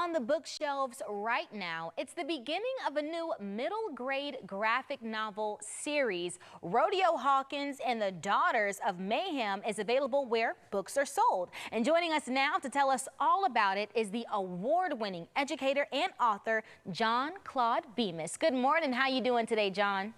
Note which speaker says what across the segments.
Speaker 1: on the bookshelves right now. It's the beginning of a new middle grade graphic novel series. Rodeo Hawkins and the Daughters of Mayhem is available where books are sold. And joining us now to tell us all about it is the award-winning educator and author, John Claude Bemis. Good morning. How you doing today, John?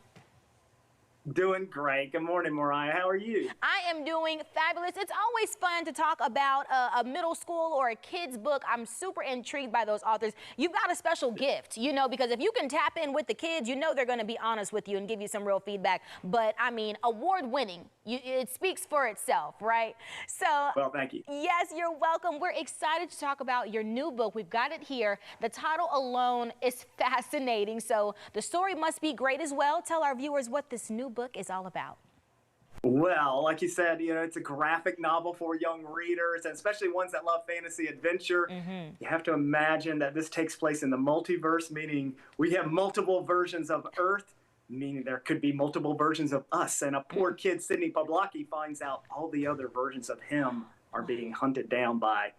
Speaker 2: Doing great. Good morning, Mariah. How are you?
Speaker 1: I am doing fabulous. It's always fun to talk about a middle school or a kid's book. I'm super intrigued by those authors. You've got a special gift, you know, because if you can tap in with the kids, you know they're going to be honest with you and give you some real feedback. But, I mean, award-winning. It speaks for itself, right? So,
Speaker 2: well, thank you.
Speaker 1: Yes, you're welcome. We're excited to talk about your new book. We've got it here. The title alone is fascinating, so the story must be great as well. Tell our viewers what this new book is all about.
Speaker 2: Well, like you said, you know, it's a graphic novel for young readers, and especially ones that love fantasy adventure. You have to imagine that this takes place in the multiverse, meaning we have multiple versions of Earth, meaning there could be multiple versions of us. And a poor kid, Sydney Pawlowski, finds out all the other versions of him are being hunted down by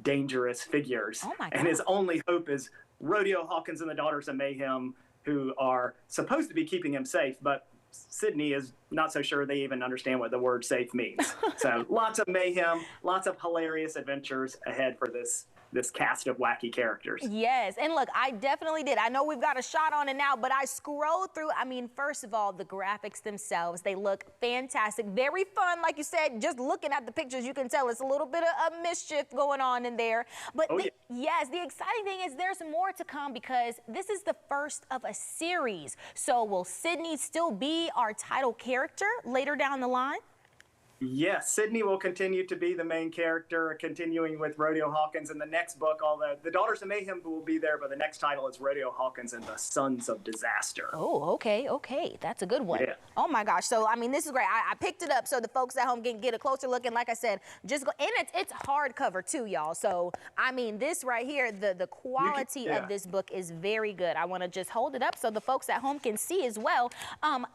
Speaker 2: dangerous figures.
Speaker 1: Oh my God.
Speaker 2: And his only hope is Rodeo Hawkins and the Daughters of Mayhem, who are supposed to be keeping him safe, but Sydney is not so sure they even understand what the word safe means. So lots of mayhem, lots of hilarious adventures ahead for this cast of wacky characters.
Speaker 1: Yes, and look, I definitely did. I know we've got a shot on it now, but I scrolled through. I mean, first of all, the graphics themselves, they look fantastic. Very fun, like you said, just looking at the pictures, you can tell it's a little bit of mischief going on in there. But yes, the exciting thing is there's more to come because this is the first of a series. So will Sydney still be our title character later down the line?
Speaker 2: Yes, Sydney will continue to be the main character, continuing with Rodeo Hawkins in the next book. Although the Daughters of Mayhem will be there, but the next title is Rodeo Hawkins and the Sons of Disaster.
Speaker 1: Oh, okay. That's a good one.
Speaker 2: Yeah.
Speaker 1: Oh my gosh. So, I mean, this is great. I picked it up so the folks at home can get a closer look. And like I said, just go, and it's hardcover too, y'all. So, I mean, this right here, the quality of this book is very good. I want to just hold it up so the folks at home can see as well.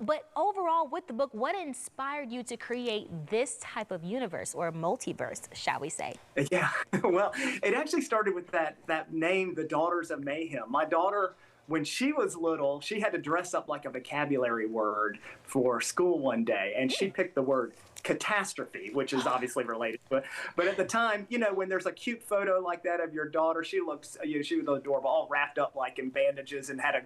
Speaker 1: But overall with the book, what inspired you to create this type of universe or multiverse, shall we say?
Speaker 2: Yeah, well, it actually started with that name, The Daughters of Mayhem. My daughter, when she was little, she had to dress up like a vocabulary word for school one day, and she picked the word catastrophe, which is obviously related to it. But at the time, you know, when there's a cute photo like that of your daughter, she looks, she was adorable, all wrapped up like in bandages and had a,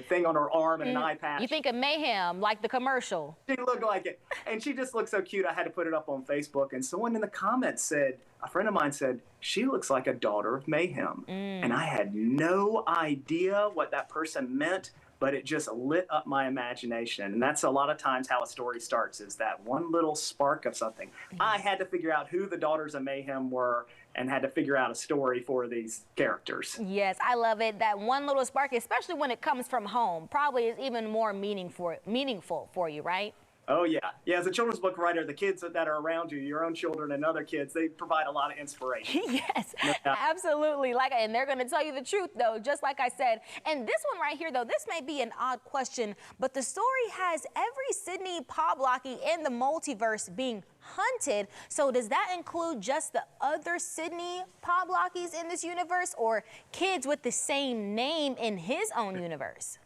Speaker 2: thing on her arm and an eye patch.
Speaker 1: You think of Mayhem, like the commercial.
Speaker 2: She looked like it. And she just looked so cute, I had to put it up on Facebook. And someone in the comments said, a friend of mine said, she looks like a daughter of Mayhem. And I had no idea what that person meant, but it just lit up my imagination. And that's a lot of times how a story starts, is that one little spark of something. I had to figure out who the Daughters of Mayhem were and had to figure out a story for these characters.
Speaker 1: Yes, I love it. That one little spark, especially when it comes from home, probably is even more meaningful for you, right?
Speaker 2: Oh, yeah. Yeah, as a children's book writer, the kids that are around you, your own children and other kids, they provide a lot of inspiration.
Speaker 1: Yes, absolutely. And they're going to tell you the truth, though, just like I said. And this one right here, though, this may be an odd question, but the story has every Sydney Pawlowski in the multiverse being hunted. So does that include just the other Sydney Pawlowskis in this universe, or kids with the same name in his own universe?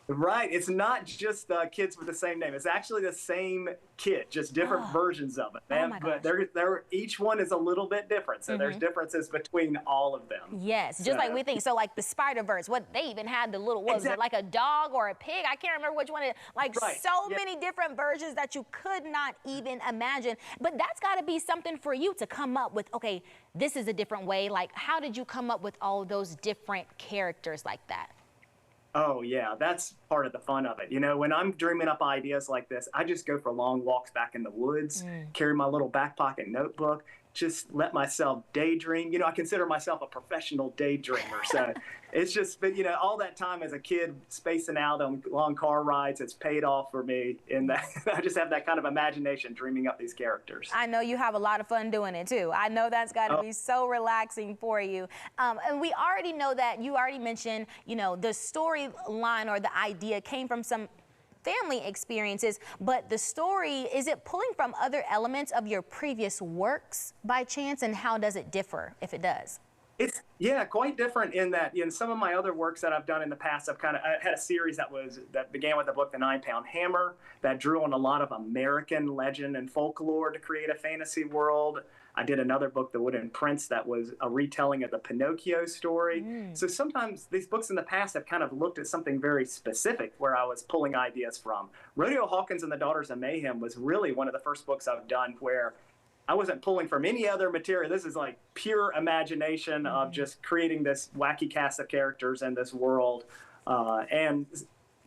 Speaker 2: Right. It's not just kids with the same name. It's actually the same kid, just different versions of it. But each one is a little bit different. So there's differences between all of them.
Speaker 1: Yes, just like we think. So like the Spider-Verse, they even had the little, was it like a dog or a pig? I can't remember which one it is. Like so many different versions that you could not even imagine. But that's got to be something for you to come up with, okay, this is a different way. Like, how did you come up with all those different characters like that?
Speaker 2: Oh, yeah, that's part of the fun of it. You know, when I'm dreaming up ideas like this, I just go for long walks back in the woods, carry my little back pocket notebook, just let myself daydream. You know, I consider myself a professional daydreamer. So it's just, but all that time as a kid spacing out on long car rides, it's paid off for me. And I just have that kind of imagination dreaming up these characters.
Speaker 1: I know you have a lot of fun doing it too. I know that's got to be so relaxing for you. And we already know that you already mentioned, the storyline or the idea came from some family experiences, but the story, is it pulling from other elements of your previous works by chance, and how does it differ if it does?
Speaker 2: It's yeah, quite different in that in some of my other works that I've done in the past, I had a series that began with the book The 9 Pound Hammer that drew on a lot of American legend and folklore to create a fantasy world. I did another book, The Wooden Prince, that was a retelling of the Pinocchio story. So sometimes these books in the past have kind of looked at something very specific where I was pulling ideas from. Rodeo Hawkins and the Daughters of Mayhem was really one of the first books I've done where I wasn't pulling from any other material. This is like pure imagination of just creating this wacky cast of characters in this world, and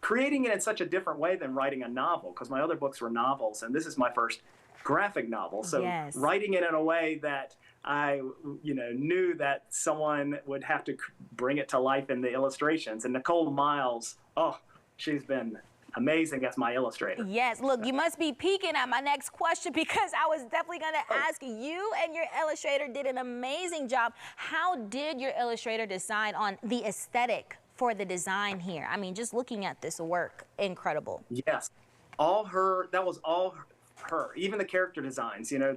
Speaker 2: creating it in such a different way than writing a novel, because my other books were novels, and this is my first graphic novel. So
Speaker 1: Yes.
Speaker 2: writing it in a way that I, knew that someone would have to bring it to life in the illustrations. And Nicole Miles, oh, she's been amazing as my illustrator.
Speaker 1: Yes, look, you must be peeking at my next question because I was definitely going to ask you, and your illustrator did an amazing job. How did your illustrator decide on the aesthetic for the design here? I mean, just looking at this work, incredible.
Speaker 2: Yes, all her. That was all her. Even the character designs.
Speaker 1: Yeah.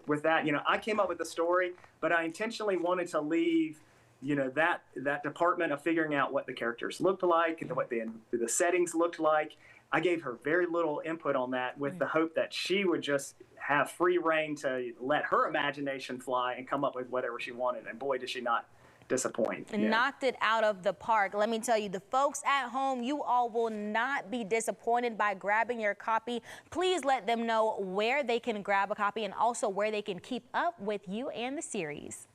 Speaker 2: With that, I came up with the story, but I intentionally wanted to leave, that department of figuring out what the characters looked like and what the settings looked like. I gave her very little input on that, with the hope that she would just have free reign to let her imagination fly and come up with whatever she wanted. And boy, did she not disappoint. Yeah.
Speaker 1: Knocked it out of the park. Let me tell you, the folks at home, you all will not be disappointed by grabbing your copy. Please let them know where they can grab a copy and also where they can keep up with you and the series.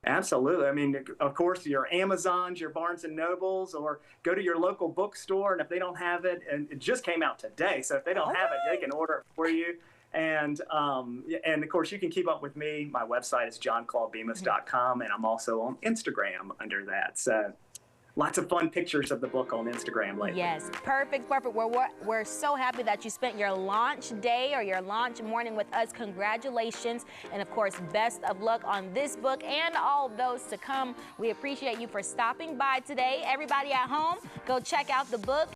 Speaker 2: Absolutely. I mean, of course, your Amazons, your Barnes and Nobles, or go to your local bookstore. And if they don't have it, and it just came out today, so if they don't have it, they can order it for you. And of course, you can keep up with me. My website is johnclaudebemis.com, and I'm also on Instagram under that. So lots of fun pictures of the book on Instagram lately.
Speaker 1: Yes, perfect. We're so happy that you spent your launch day or your launch morning with us. Congratulations. And of course, best of luck on this book and all those to come. We appreciate you for stopping by today. Everybody at home, go check out the book.